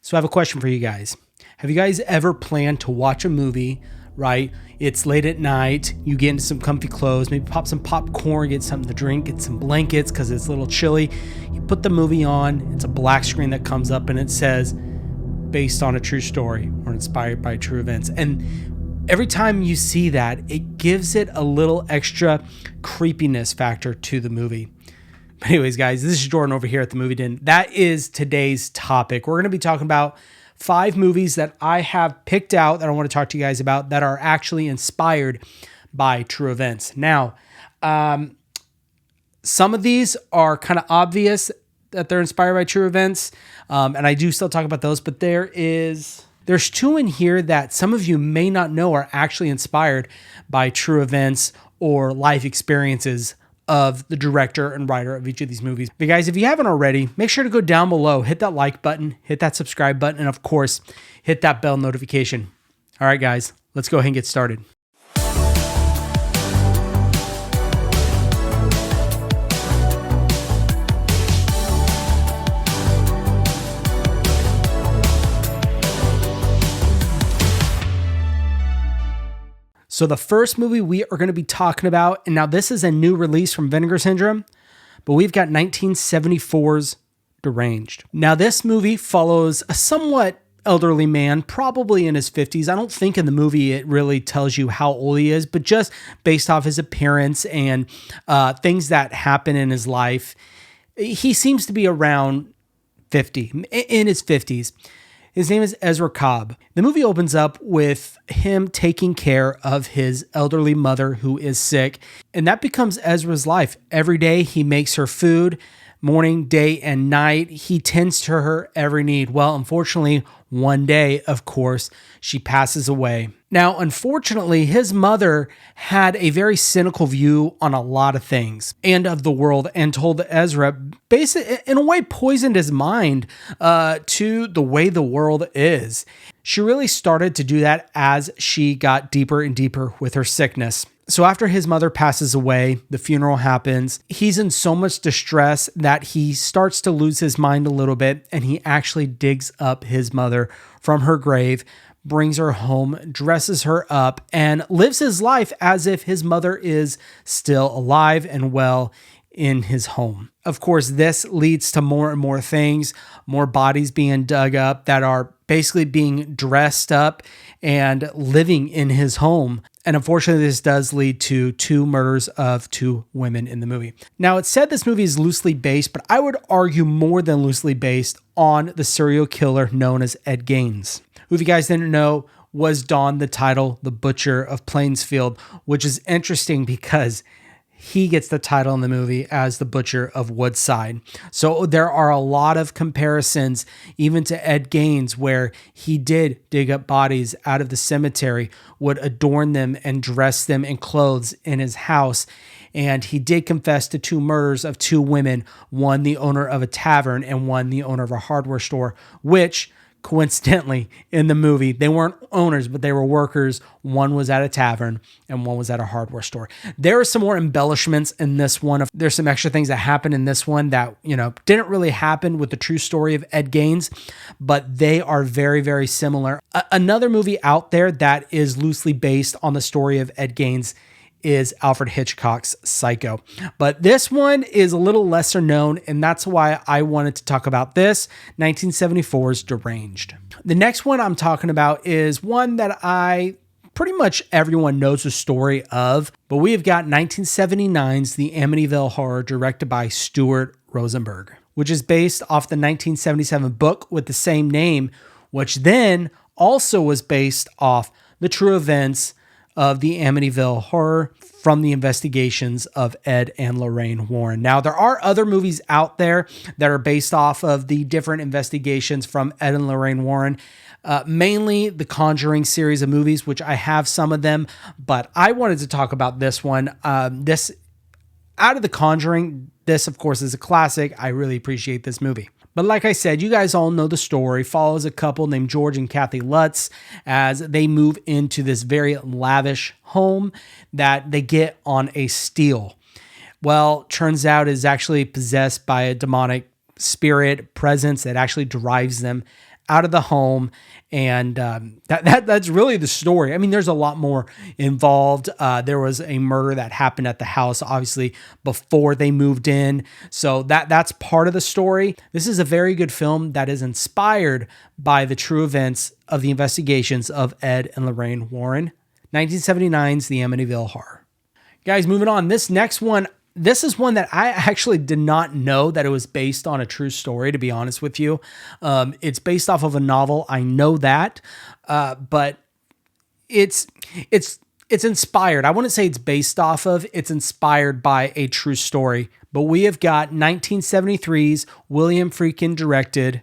So I have a question for you guys. Have you guys ever planned to watch a movie, right? It's late at night, you get into some comfy clothes, maybe pop some popcorn, get something to drink, get some blankets because it's a little chilly. You put the movie on, it's a black screen that comes up and it says, based on a true story or inspired by true events. And every time you see that, it gives it a little extra creepiness factor to the movie. But anyways, guys, this is Jordan over here at the Movie Den. That is today's topic. We're going to be talking about 5 movies that I have picked out that I want to talk to you guys about that are actually inspired by true events. Now, some of these are kind of obvious that they're inspired by true events, and I do still talk about those, but there's 2 in here that some of you may not know are actually inspired by true events or life experiences of the director and writer of each of these movies. But guys, if you haven't already, make sure to go down below, hit that like button, hit that subscribe button, and of course, hit that bell notification. All right, guys, let's go ahead and get started. So the first movie we are going to be talking about, and now this is a new release from Vinegar Syndrome, but we've got 1974's Deranged. Now this movie follows a somewhat elderly man, probably in his 50s. I don't think in the movie it really tells you how old he is, but just based off his appearance and things that happen in his life, he seems to be around 50, in his 50s. His name is Ezra Cobb. The movie opens up with him taking care of his elderly mother who is sick, and that becomes Ezra's life. Every day he makes her food, morning, day, and night. He tends to her every need. Well, unfortunately, one day, of course, she passes away. Now, unfortunately, his mother had a very cynical view on a lot of things and of the world, and told Ezra, basically, in a way, poisoned his mind to the way the world is. She really started to do that as she got deeper and deeper with her sickness. So after his mother passes away, the funeral happens. He's in so much distress that he starts to lose his mind a little bit, and he actually digs up his mother from her grave, brings her home, dresses her up, and lives his life as if his mother is still alive and well in his home. Of course, this leads to more and more things, more bodies being dug up that are basically being dressed up and living in his home. And unfortunately, this does lead to 2 murders of 2 women in the movie. Now, it's said this movie is loosely based, but I would argue more than loosely based on the serial killer known as Ed Gaines, who, if you guys didn't know, was donned the title The Butcher of Plainsfield, which is interesting because he gets the title in the movie as the Butcher of Woodside. So there are a lot of comparisons, even to Ed Gaines, where he did dig up bodies out of the cemetery, would adorn them and dress them in clothes in his house. And he did confess to 2 murders of 2 women, one the owner of a tavern and one the owner of a hardware store, which coincidentally, in the movie, they weren't owners, but they were workers. One was at a tavern and one was at a hardware store. There are some more embellishments in this one. There's some extra things that happen in this one that, didn't really happen with the true story of Ed Gaines, but they are very, very similar. Another movie out there that is loosely based on the story of Ed Gaines is Alfred Hitchcock's Psycho. But this one is a little lesser known, and that's why I wanted to talk about this, 1974's Deranged. The next one I'm talking about is one that pretty much everyone knows the story of, but we have got 1979's The Amityville Horror, directed by Stuart Rosenberg, which is based off the 1977 book with the same name, which then also was based off the true events of the Amityville Horror from the investigations of Ed and Lorraine Warren. Now, there are other movies out there that are based off of the different investigations from Ed and Lorraine Warren, mainly the Conjuring series of movies, which I have some of them, but I wanted to talk about this one. This, out of the Conjuring, this, of course, is a classic. I really appreciate this movie. But like I said, you guys all know the story. Follows a couple named George and Kathy Lutz as they move into this very lavish home that they get on a steal. Well, turns out is actually possessed by a demonic spirit presence that actually drives them out of the home. And that's really the story. I mean, there's a lot more involved. There was a murder that happened at the house, obviously, before they moved in. So that's part of the story. This is a very good film that is inspired by the true events of the investigations of Ed and Lorraine Warren. 1979's The Amityville Horror. Guys, moving on. This next one, this is one that I actually did not know that it was based on a true story, to be honest with you. It's based off of a novel. I know that, but it's inspired. I wouldn't say it's based off of, it's inspired by a true story. But we have got 1973's William Friedkin directed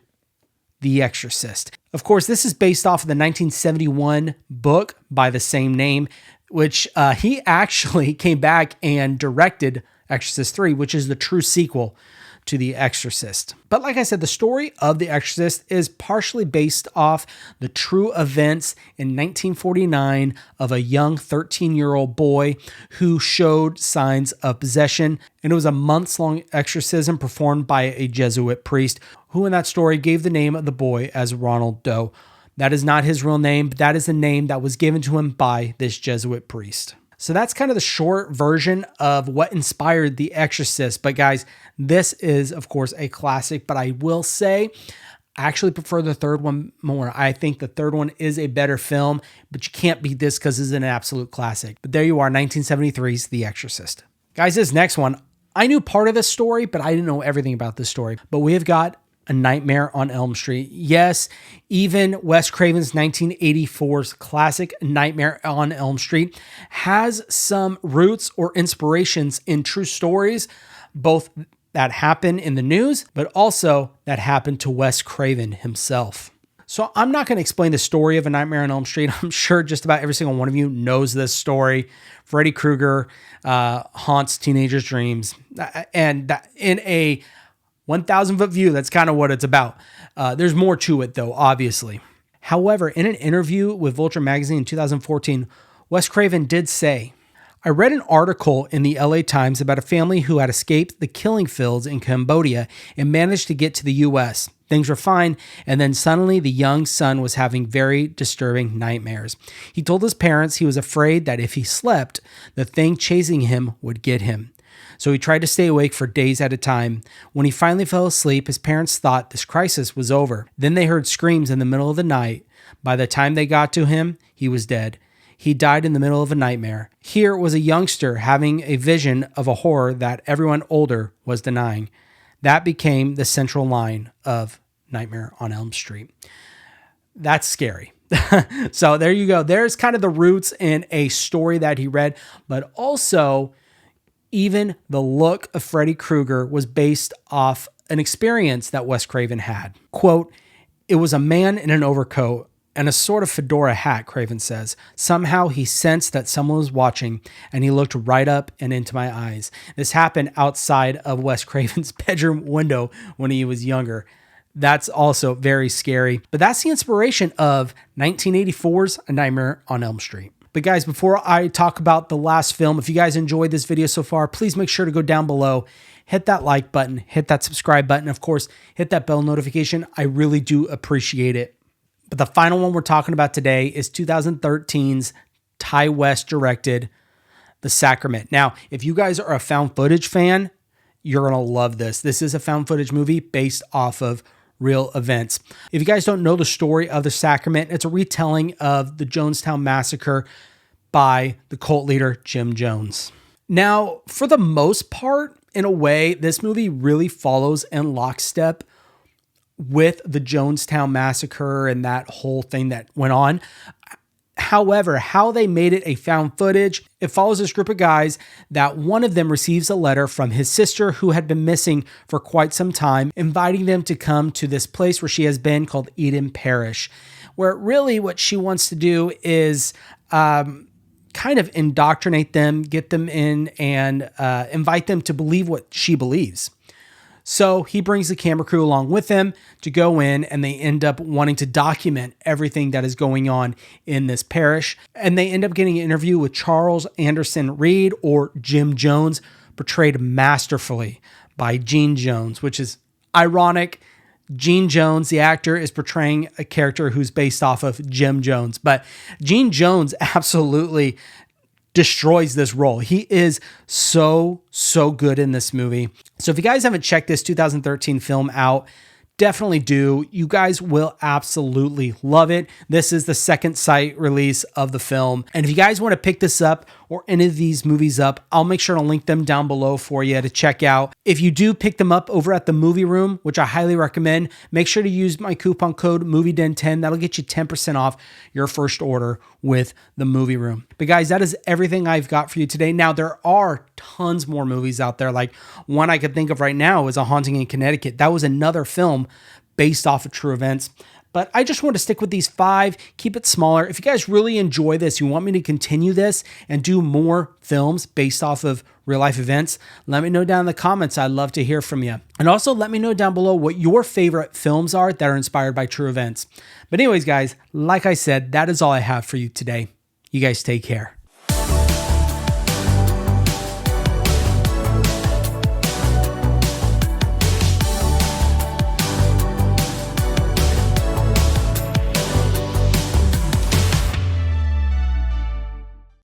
The Exorcist. Of course, this is based off of the 1971 book by the same name, which he actually came back and directed Exorcist 3, which is the true sequel to The Exorcist. But like I said, the story of The Exorcist is partially based off the true events in 1949 of a young 13-year-old boy who showed signs of possession. And it was a months-long exorcism performed by a Jesuit priest who in that story gave the name of the boy as Ronald Doe. That is not his real name, but that is the name that was given to him by this Jesuit priest. So that's kind of the short version of what inspired The Exorcist. But guys, this is, of course, a classic. But I will say, I actually prefer the third one more. I think the third one is a better film, but you can't beat this because it's an absolute classic. But there you are, 1973's The Exorcist. Guys, this next one, I knew part of this story, but I didn't know everything about this story. But we have got A Nightmare on Elm Street. Yes, even Wes Craven's 1984's classic Nightmare on Elm Street has some roots or inspirations in true stories, both that happen in the news, but also that happened to Wes Craven himself. So I'm not going to explain the story of A Nightmare on Elm Street. I'm sure just about every single one of you knows this story. Freddy Krueger haunts teenagers' dreams. And in a 1,000-foot view, that's kind of what it's about. There's more to it, though, obviously. However, in an interview with Vulture Magazine in 2014, Wes Craven did say, I read an article in the LA Times about a family who had escaped the killing fields in Cambodia and managed to get to the US. Things were fine, and then suddenly the young son was having very disturbing nightmares. He told his parents he was afraid that if he slept, the thing chasing him would get him. So he tried to stay awake for days at a time. When he finally fell asleep, his parents thought this crisis was over. Then they heard screams in the middle of the night. By the time they got to him, he was dead. He died in the middle of a nightmare. Here was a youngster having a vision of a horror that everyone older was denying. That became the central line of Nightmare on Elm Street. That's scary. So there you go. There's kind of the roots in a story that he read, but also even the look of Freddy Krueger was based off an experience that Wes Craven had. Quote, it was a man in an overcoat and a sort of fedora hat, Craven says. Somehow he sensed that someone was watching and he looked right up and into my eyes. This happened outside of Wes Craven's bedroom window when he was younger. That's also very scary. But that's the inspiration of 1984's A Nightmare on Elm Street. But guys, before I talk about the last film, if you guys enjoyed this video so far, please make sure to go down below, hit that like button, hit that subscribe button, of course, hit that bell notification. I really do appreciate it. But the final one we're talking about today is 2013's Ty West directed The Sacrament. Now, if you guys are a found footage fan, you're going to love this. This is a found footage movie based off of real events. If you guys don't know the story of The Sacrament, it's a retelling of the Jonestown Massacre by the cult leader Jim Jones. Now, for the most part, in a way, this movie really follows in lockstep with the Jonestown Massacre and that whole thing that went on. However, how they made it a found footage, it follows this group of guys that one of them receives a letter from his sister who had been missing for quite some time, inviting them to come to this place where she has been called Eden Parish, where really what she wants to do is kind of indoctrinate them, get them in and invite them to believe what she believes. So he brings the camera crew along with him to go in, and they end up wanting to document everything that is going on in this parish. And they end up getting an interview with Charles Anderson Reed, or Jim Jones, portrayed masterfully by Gene Jones, which is ironic Gene Jones, the actor, is portraying a character who's based off of Jim Jones. But Gene Jones absolutely destroys this role. He is so good in this movie. So if you guys haven't checked this 2013 film out, definitely do. You guys will absolutely love it. This is the second sight release of the film. And if you guys want to pick this up or any of these movies up, I'll make sure to link them down below for you to check out. If you do pick them up over at the Movie Room, which I highly recommend, make sure to use my coupon code MovieDen10. That'll get you 10% off your first order with the Movie Room. But guys, that is everything I've got for you today. Now, there are tons more movies out there. Like one I could think of right now is A Haunting in Connecticut. That was another film based off of true events. But I just want to stick with these 5, keep it smaller. If you guys really enjoy this, you want me to continue this and do more films based off of real life events, let me know down in the comments. I'd love to hear from you. And also let me know down below what your favorite films are that are inspired by true events. But anyways, guys, like I said, that is all I have for you today. You guys take care.